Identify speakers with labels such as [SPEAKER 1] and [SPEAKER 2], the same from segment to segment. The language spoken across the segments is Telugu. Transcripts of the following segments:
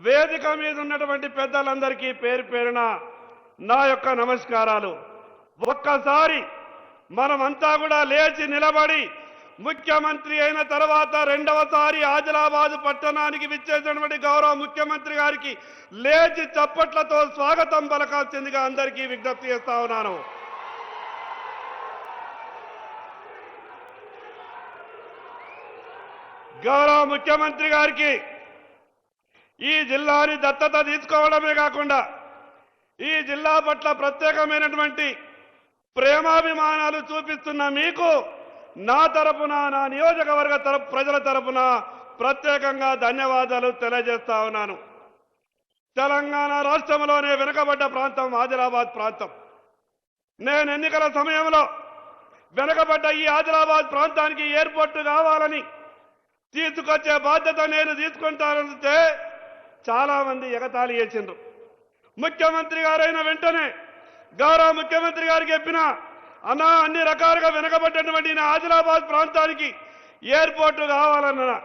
[SPEAKER 1] వేదిక మీద ఉన్నటువంటి పెద్దలందరికీ పేరు పేరున నా యొక్క నమస్కారాలు. ఒక్కసారి మనమంతా కూడా లేచి నిలబడి ముఖ్యమంత్రి అయిన తర్వాత రెండవసారి ఆదిలాబాద్ పట్టణానికి విచ్చేసినటువంటి గౌరవ ముఖ్యమంత్రి గారికి లేచి చప్పట్లతో స్వాగతం పలకాల్సిందిగా అందరికీ విజ్ఞప్తి చేస్తా ఉన్నాను. గౌరవ ముఖ్యమంత్రి గారికి ఈ జిల్లాని దత్తత తీసుకోవడమే కాకుండా ఈ జిల్లా పట్ల ప్రత్యేకమైనటువంటి ప్రేమాభిమానాలు చూపిస్తున్న మీకు నా తరపున నా నియోజకవర్గ ప్రజల తరపున ప్రత్యేకంగా ధన్యవాదాలు తెలియజేస్తా ఉన్నాను. తెలంగాణ రాష్ట్రంలోనే వెనుకబడ్డ ప్రాంతం ఆదిలాబాద్ ప్రాంతం. నేను ఎన్నికల సమయంలో వెనుకబడ్డ ఈ ఆదిలాబాద్ ప్రాంతానికి ఎయిర్పోర్ట్ కావాలని తీసుకొచ్చే బాధ్యత నేను తీసుకుంటానంటే చాలా మంది ఎగతాళి చేసిండ్రు. ముఖ్యమంత్రి గారైన వెంటనే గౌరవ ముఖ్యమంత్రి గారికి చెప్పిన అన్నా అన్ని రకాలుగా వెనుకబడ్డటువంటి నా ఆదిలాబాద్ ప్రాంతానికి ఎయిర్పోర్టు కావాలన్నా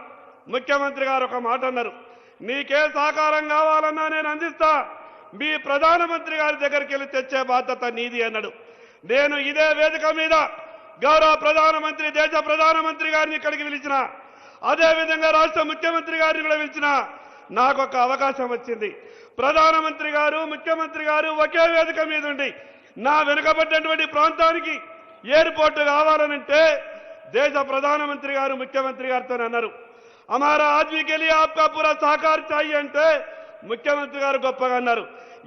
[SPEAKER 1] ముఖ్యమంత్రి గారు ఒక మాట అన్నారు, నీకే సహకారం కావాలన్నా నేను అందిస్తా, మీ ప్రధానమంత్రి గారి దగ్గరికి వెళ్ళి తెచ్చే బాధ్యత నీది అన్నాడు. నేను ఇదే వేదిక మీద గౌరవ ప్రధానమంత్రి దేశ ప్రధానమంత్రి గారిని ఇక్కడికి పిలిచిన, అదేవిధంగా రాష్ట్ర ముఖ్యమంత్రి గారిని కూడా పిలిచిన నాకు ఒక అవకాశం వచ్చింది. ప్రధానమంత్రి గారు ముఖ్యమంత్రి గారు ఒకే వేదిక మీద ఉండి నా వెనుకబడ్డటువంటి ప్రాంతానికి ఎయిర్పోర్టు కావాలనంటే దేశ ప్రధానమంత్రి గారు ముఖ్యమంత్రి గారితో అన్నారు, हमारा आदमी के लिए आपका पूरा सहकार चाहिए అంటే ముఖ్యమంత్రి గారు గొప్పగా అన్నారు,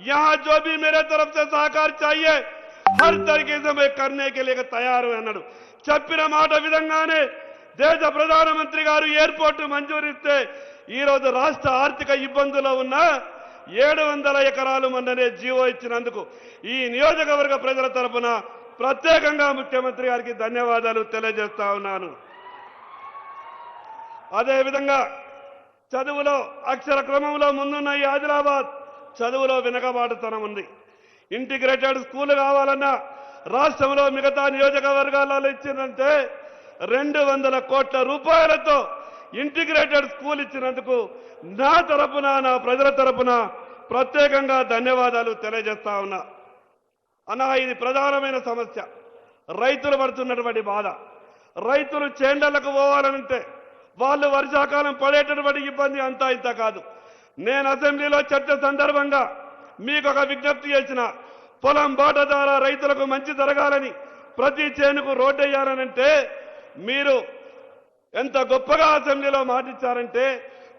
[SPEAKER 1] यहाँ जो भी मेरे तरफ से सहकार चाहिए हर तरीके से मैं करने के लिए तैयार हूं అన్నాడు. చెప్పిన మాట విధంగానే దేశ ప్రధానమంత్రి గారు ఎయిర్పోర్టు మంజూరిస్తే ఈ రోజు రాష్ట్ర ఆర్థిక ఇబ్బందుల్లో ఉన్న 700 ఎకరాలు మొన్ననే జీవో ఇచ్చినందుకు ఈ నియోజకవర్గ ప్రజల తరపున ప్రత్యేకంగా ముఖ్యమంత్రి గారికి ధన్యవాదాలు తెలియజేస్తా ఉన్నాను. అదేవిధంగా చదువులో అక్షర క్రమంలో ముందున్న ఈ ఆదిలాబాద్ చదువులో వెనుకబాటుతనం ఉంది. ఇంటిగ్రేటెడ్ స్కూల్ కావాలన్నా రాష్ట్రంలో మిగతా నియోజకవర్గాలలో ఇచ్చిందంటే 200 కోట్ల రూపాయలతో ఇంటిగ్రేటెడ్ స్కూల్ ఇచ్చినందుకు నా తరపున నా ప్రజల తరపున ప్రత్యేకంగా ధన్యవాదాలు తెలియజేస్తా ఉన్నా. అన్నా ఇది ప్రధానమైన సమస్య, రైతులు పడుతున్నటువంటి బాధ. రైతులు చేండలకు పోవాలంటే వాళ్ళు వర్షాకాలం పడేటటువంటి ఇబ్బంది అంతా ఇంత కాదు. నేను అసెంబ్లీలో చర్చ సందర్భంగా మీకు ఒక విజ్ఞప్తి చేసిన, పొలం బాట ద్వారా రైతులకు మంచి జరగాలని ప్రతి చేనుకు రోడ్డు వేయాలనంటే మీరు ఎంత గొప్పగా అసెంబ్లీలో మాటిచ్చారంటే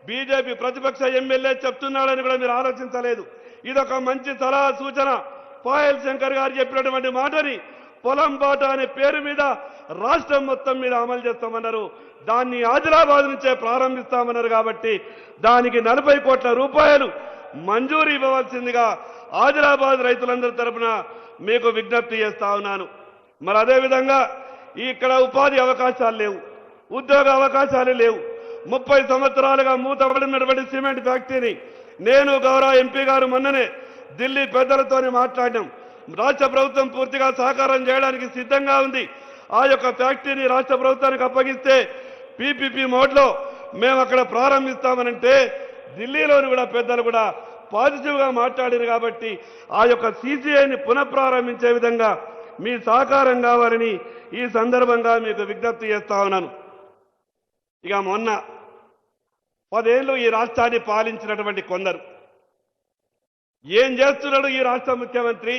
[SPEAKER 1] బీజేపీ ప్రతిపక్ష ఎమ్మెల్యే చెప్తున్నాడని కూడా మీరు ఆలోచించలేదు. ఇదొక మంచి సలహా సూచన. పాయల్ శంకర్ గారు చెప్పినటువంటి మాటని పొలం బాట అనే పేరు మీద రాష్ట్రం మొత్తం మీద అమలు చేస్తామన్నారు. దాన్ని ఆదిలాబాద్ నుంచే ప్రారంభిస్తామన్నారు. కాబట్టి దానికి 40 కోట్ల రూపాయలు మంజూరు ఇవ్వవలసిందిగా ఆదిలాబాద్ రైతులందరి తరపున మీకు విజ్ఞప్తి చేస్తా ఉన్నాను. మరి అదేవిధంగా ఇక్కడ ఉపాధి అవకాశాలు లేవు, ఉద్యోగ అవకాశాలు లేవు. 30 సంవత్సరాలుగా మూతపడినటువంటి సిమెంట్ ఫ్యాక్టరీని నేను గౌరవ ఎంపీ గారు మొన్ననే ఢిల్లీ పెద్దలతోనే మాట్లాడినాం. రాష్ట్ర ప్రభుత్వం పూర్తిగా సహకారం చేయడానికి సిద్ధంగా ఉంది. ఆ యొక్క ఫ్యాక్టరీని రాష్ట్ర ప్రభుత్వానికి అప్పగిస్తే పీపీపీ మోడ్లో మేము అక్కడ ప్రారంభిస్తామనంటే ఢిల్లీలోని కూడా పెద్దలు కూడా పాజిటివ్గా మాట్లాడారు. కాబట్టి ఆ యొక్క సీసీఐని పునఃప్రారంభించే విధంగా మీ సహకారం కావాలని ఈ సందర్భంగా మీకు విజ్ఞప్తి చేస్తా ఉన్నాను. ఇక మొన్న 10 ఏళ్ళు ఈ రాష్ట్రాన్ని పాలించినటువంటి కొందరు ఏం చేస్తున్నాడు ఈ రాష్ట్ర ముఖ్యమంత్రి?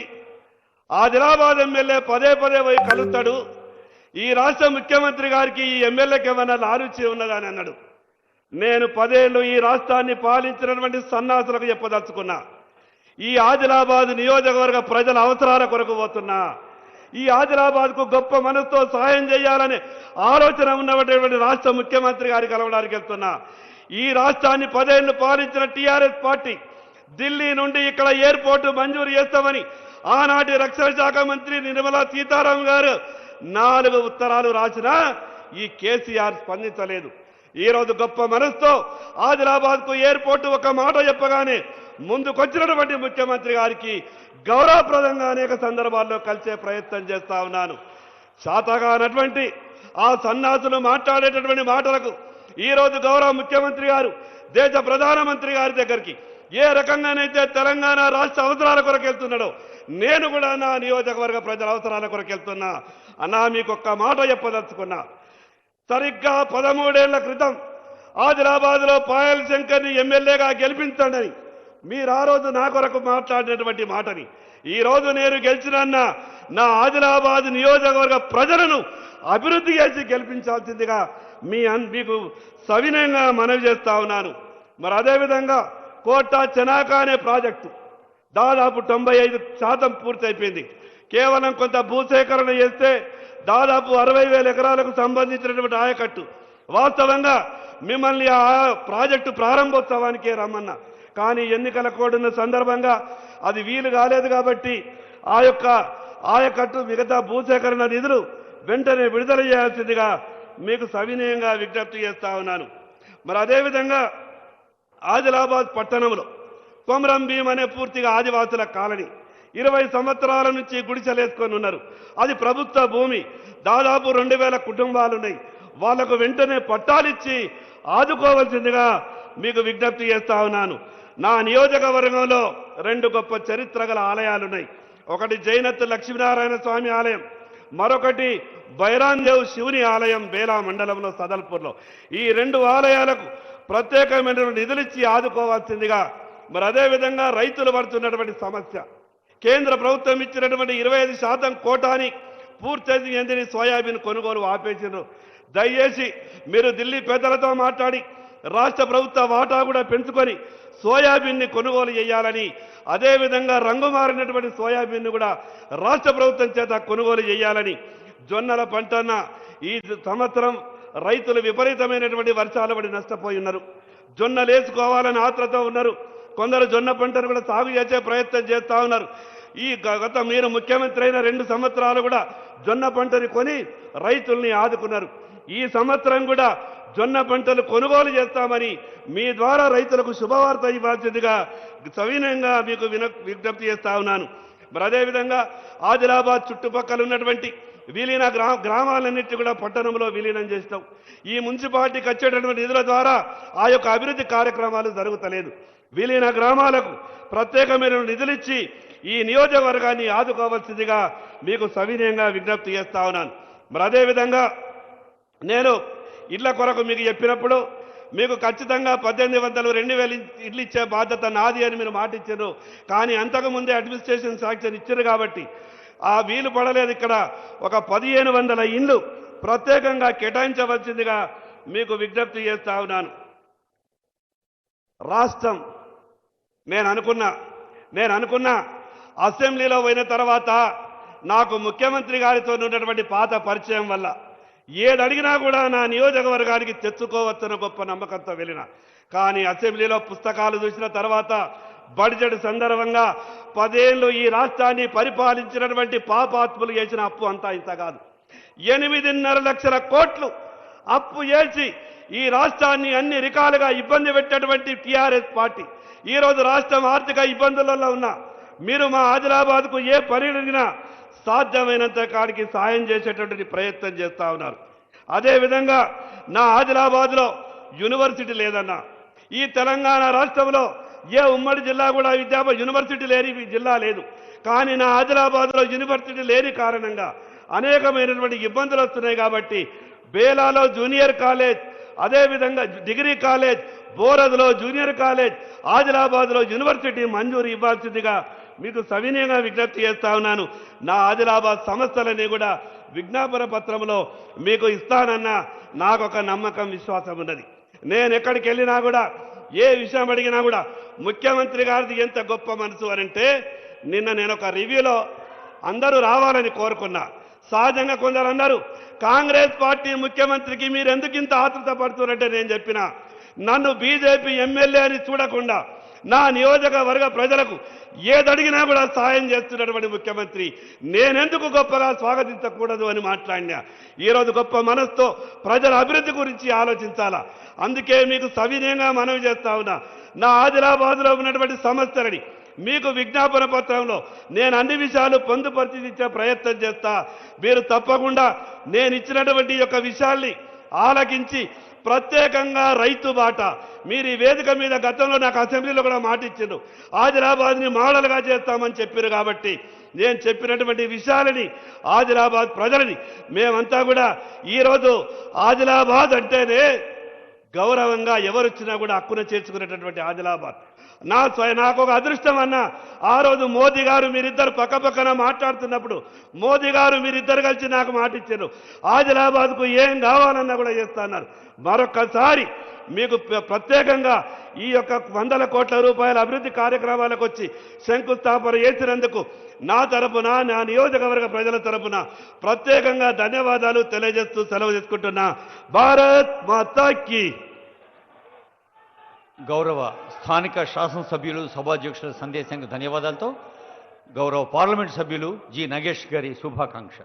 [SPEAKER 1] ఆదిలాబాద్ ఎమ్మెల్యే పదే పోయి కలుస్తాడు, ఈ రాష్ట్ర ముఖ్యమంత్రి గారికి ఈ ఎమ్మెల్యేకి ఏమన్నా లారుచి ఉన్నదని అన్నాడు. నేను 10 ఏళ్ళు ఈ రాష్ట్రాన్ని పాలించినటువంటి సన్నాసులకు చెప్పదలుచుకున్నా, ఈ ఆదిలాబాద్ నియోజకవర్గ ప్రజల అవసరాల కొరకు పోతున్నా, ఈ ఆదిలాబాద్కు గొప్ప మనసుతో సహాయం చేయాలనే ఆలోచన ఉన్నటువంటి రాష్ట్ర ముఖ్యమంత్రి గారికి కలవడానికి వెళ్తున్నా. ఈ రాష్ట్రాన్ని 10 ఏళ్ళు పాలించిన టీఆర్ఎస్ పార్టీ ఢిల్లీ నుండి ఇక్కడ ఎయిర్పోర్టు మంజూరు చేస్తామని ఆనాటి రక్షణ శాఖ మంత్రి నిర్మలా సీతారామన్ గారు 4 ఉత్తరాలు రాసినా ఈ కేసీఆర్ స్పందించలేదు. ఈ రోజు గొప్ప మనసుతో ఆదిలాబాద్కు ఎయిర్పోర్టు ఒక మాట చెప్పగానే ముందుకొచ్చినటువంటి ముఖ్యమంత్రి గారికి గౌరవప్రదంగా అనేక సందర్భాల్లో కలిసే ప్రయత్నం చేస్తా ఉన్నాను. శాతగానటువంటి ఆ సన్నాసులు మాట్లాడేటటువంటి మాటలకు ఈ రోజు గౌరవ ముఖ్యమంత్రి గారు దేశ ప్రధానమంత్రి గారి దగ్గరికి ఏ రకంగానైతే తెలంగాణ రాష్ట్ర అవసరాల కొరకు వెళ్తున్నాడో నేను కూడా నా నియోజకవర్గ ప్రజల అవసరాల కొరకు వెళ్తున్నా. అన్నా మీకు ఒక్క మాట చెప్పదలుచుకున్నా. సరిగ్గా 13 ఏళ్ల క్రితం ఆదిలాబాద్లో పాయల్ శంకర్ని ఎమ్మెల్యేగా గెలిపించండి మీరు ఆ రోజు నా కొరకు మాట్లాడినటువంటి మాటని ఈ రోజు నేను గెలిచినన్న నా ఆదిలాబాద్ నియోజకవర్గ ప్రజలను అభివృద్ధి చేసి గెలిపించాల్సిందిగా మీకు సవినయంగా మనవి చేస్తా ఉన్నాను. మరి అదేవిధంగా కోట చెనాక అనే ప్రాజెక్టు దాదాపు 95% పూర్తయిపోయింది. కేవలం కొంత భూసేకరణ చేస్తే దాదాపు 60,000 ఎకరాలకు సంబంధించినటువంటి ఆయకట్టు. వాస్తవంగా మిమ్మల్ని ఆ ప్రాజెక్టు ప్రారంభోత్సవానికే రమ్మన్నా, కానీ ఎన్నికల కోడ్ ఉన్న సందర్భంగా అది వీలు కాలేదు కాబట్టి ఆ యొక్క ఆయకట్టు మిగతా భూసేకరణ నిధులు వెంటనే విడుదల చేయాల్సిందిగా మీకు సవినయంగా విజ్ఞప్తి చేస్తా ఉన్నాను. మరి అదేవిధంగా ఆదిలాబాద్ పట్టణంలో కొమరం భీం అనే పూర్తిగా ఆదివాసుల కాలనీ 20 సంవత్సరాల నుంచి గుడిసెలేసుకొని ఉన్నారు. అది ప్రభుత్వ భూమి. దాదాపు 2,000 కుటుంబాలు ఉన్నాయి. వాళ్లకు వెంటనే పట్టాలిచ్చి ఆదుకోవాల్సిందిగా మీకు విజ్ఞప్తి చేస్తా ఉన్నాను. నా నియోజకవర్గంలో 2 గొప్ప చరిత్ర గల ఆలయాలున్నాయి. ఒకటి జైనత్ లక్ష్మీనారాయణ స్వామి ఆలయం, మరొకటి బైరాందేవ్ శివుని ఆలయం బేలా మండలంలో సదల్పూర్లో. ఈ 2 ఆలయాలకు ప్రత్యేకమైన నిధులిచ్చి ఆదుకోవాల్సిందిగా. మరి అదేవిధంగా రైతులు పడుతున్నటువంటి సమస్య, కేంద్ర ప్రభుత్వం ఇచ్చినటువంటి 25% కోటాని పూర్తి చెందిన సోయాబీన్ కొనుగోలు ఆపేసారు. దయచేసి మీరు ఢిల్లీ పెద్దలతో మాట్లాడి రాష్ట్ర ప్రభుత్వ వాటా కూడా పెంచుకొని సోయాబీన్ని కొనుగోలు చేయాలని, అదేవిధంగా రంగు మారినటువంటి సోయాబీన్ను కూడా రాష్ట్ర ప్రభుత్వం చేత కొనుగోలు చేయాలని. జొన్నల పంటన్న ఈ సంవత్సరం రైతులు విపరీతమైనటువంటి వర్షాలు పడి నష్టపోయి ఉన్నారు. జొన్నలు వేసుకోవాలని ఆత్రతో ఉన్నారు. కొందరు జొన్న పంటను కూడా సాగు చేసే ప్రయత్నం చేస్తూ ఉన్నారు. ఈ గత మీరు ముఖ్యమంత్రి అయిన 2 సంవత్సరాలు కూడా జొన్న పంటని కొని రైతుల్ని ఆదుకున్నారు. ఈ సంవత్సరం కూడా జొన్న పంటలు కొనుగోలు చేస్తామని మీ ద్వారా రైతులకు శుభవార్త ఇవ్వాల్సిందిగా సవినయంగా మీకు విజ్ఞప్తి చేస్తా ఉన్నాను. మరి అదేవిధంగా ఆదిలాబాద్ చుట్టుపక్కల ఉన్నటువంటి విలీన గ్రామాలన్నింటినీ కూడా పట్టణంలో విలీనం చేస్తాం. ఈ మున్సిపాలిటీకి వచ్చేటటువంటి నిధుల ద్వారా ఆ యొక్క అభివృద్ధి కార్యక్రమాలు జరుగుతలేదు. విలీన గ్రామాలకు ప్రత్యేకమైన నిధులిచ్చి ఈ నియోజకవర్గాన్ని ఆదుకోవాల్సిందిగా మీకు సవినయంగా విజ్ఞప్తి చేస్తా ఉన్నాను. మరి అదేవిధంగా నేను ఇళ్ల కొరకు మీకు చెప్పినప్పుడు మీకు ఖచ్చితంగా 1800, 2000 ఇళ్ళు ఇచ్చే బాధ్యత నాది అని మీరు మాట ఇచ్చారు. కానీ అంతకుముందే అడ్మినిస్ట్రేషన్ శాంక్షన్ ఇచ్చారు కాబట్టి ఆ వీలు పడలేదు. ఇక్కడ ఒక 1500 ఇండ్లు ప్రత్యేకంగా కేటాయించవలసిందిగా మీకు విజ్ఞప్తి చేస్తా ఉన్నాను. రాష్ట్రం నేను అనుకున్నా అసెంబ్లీలో పోయిన తర్వాత నాకు ముఖ్యమంత్రి గారితో ఉన్నటువంటి పాత పరిచయం వల్ల ఏదడిగినా కూడా నా నియోజకవర్గానికి తెచ్చుకోవచ్చన్న గొప్ప నమ్మకంతో వెళ్ళిన. కానీ అసెంబ్లీలో పుస్తకాలు చూసిన తర్వాత బడ్జెట్ సందర్భంగా 10 ఏళ్ళు ఈ రాష్ట్రాన్ని పరిపాలించినటువంటి పాపాత్ములు చేసిన అప్పు అంతా ఇంత కాదు. 8.5 లక్షల కోట్లు అప్పు చేసి ఈ రాష్ట్రాన్ని అన్ని రకాలుగా ఇబ్బంది పెట్టేటువంటి టీఆర్ఎస్ పార్టీ ఈరోజు రాష్ట్రం ఆర్థిక ఇబ్బందులలో ఉన్న మీరు మా ఆదిలాబాద్కు ఏ పని అడిగినా సాధ్యమైనంత కాడికి సాయం చేసేటటువంటి ప్రయత్నం చేస్తూ ఉన్నారు. అదేవిధంగా నా ఆదిలాబాద్లో యూనివర్సిటీ లేదన్నా. ఈ తెలంగాణ రాష్ట్రంలో ఏ ఉమ్మడి జిల్లా కూడా యూనివర్సిటీ లేని జిల్లా లేదు. కానీ నా ఆదిలాబాద్లో యూనివర్సిటీ లేని కారణంగా అనేకమైనటువంటి ఇబ్బందులు వస్తున్నాయి. కాబట్టి బేలాలో జూనియర్ కాలేజ్, అదేవిధంగా డిగ్రీ కాలేజ్, బోరద్లో జూనియర్ కాలేజ్, ఆదిలాబాద్లో యూనివర్సిటీ మంజూరు ఇవ్వాల్సిందిగా మీకు సవినయంగా విజ్ఞప్తి చేస్తా ఉన్నాను. నా ఆదిలాబాద్ సమస్యలన్నీ కూడా విజ్ఞాపన పత్రంలో మీకు ఇస్తానన్న నాకొక నమ్మకం, విశ్వాసం ఉన్నది. నేను ఎక్కడికి వెళ్ళినా కూడా ఏ విషయం అడిగినా కూడా ముఖ్యమంత్రి గారిది ఎంత గొప్ప మనసు అనంటే, నిన్న నేను ఒక రివ్యూలో అందరూ రావాలని కోరుకున్నా. సహజంగా కొందరు అన్నారు కాంగ్రెస్ పార్టీ ముఖ్యమంత్రికి మీరు ఎందుకు ఇంత ఆతృత పడుతున్నారంటే నేను చెప్పిన నన్ను బీజేపీ ఎమ్మెల్యే అని చూడకుండా నా నియోజకవర్గ ప్రజలకు ఏదడిగినా కూడా సాయం చేస్తున్నటువంటి ముఖ్యమంత్రి నేనెందుకు గొప్పగా స్వాగతించకూడదు అని మాట్లాడినా. ఈరోజు గొప్ప మనసుతో ప్రజల అభివృద్ధి గురించి ఆలోచించాలా. అందుకే మీకు సవినయంగా మనవి చేస్తా ఉన్నా, నా ఆదిలాబాద్లో ఉన్నటువంటి సమస్యలని మీకు విజ్ఞాపన పత్రంలో నేను అన్ని విషయాలు పొందుపరిచి ఇచ్చే ప్రయత్నం చేస్తా. మీరు తప్పకుండా నేను ఇచ్చినటువంటి యొక్క విషయాల్ని ఆలకించి ప్రత్యేకంగా రైతు బాట మీరు ఈ వేదిక మీద గతంలో నాకు అసెంబ్లీలో కూడా మాట ఇచ్చారు. ఆదిలాబాద్ని మోడల్గా చేస్తామని చెప్పారు. కాబట్టి నేను చెప్పినటువంటి విషయాలని ఆదిలాబాద్ ప్రజలని మేమంతా కూడా ఈరోజు ఆదిలాబాద్ అంటేనే గౌరవంగా ఎవరొచ్చినా కూడా హక్కున చేర్చుకునేటటువంటి ఆదిలాబాద్ నాకు ఒక అదృష్టం అన్న. ఆ రోజు మోదీ గారు మీరిద్దరు పక్కపక్కన మాట్లాడుతున్నప్పుడు మోదీ గారు మీరిద్దరు కలిసి నాకు మాట ఇచ్చారు. ఆదిలాబాద్కు ఏం కావాలన్నా కూడా చేస్తున్నారు. మరొకసారి మీకు ప్రత్యేకంగా ఈ యొక్క 100 కోట్ల రూపాయల అభివృద్ధి కార్యక్రమాలకు వచ్చి శంకుస్థాపన చేసినందుకు నా తరపున నా నియోజకవర్గ ప్రజల తరపున ప్రత్యేకంగా ధన్యవాదాలు తెలియజేస్తూ సెలవు తీసుకుంటున్నా. భారత్ మాతాకి.
[SPEAKER 2] గౌరవ స్థానిక శాసనసభ్యులు సభాధ్యక్షుల సందేశానికి ధన్యవాదాలతో గౌరవ పార్లమెంట్ సభ్యులు జి నగేష్ గారి శుభాకాంక్ష.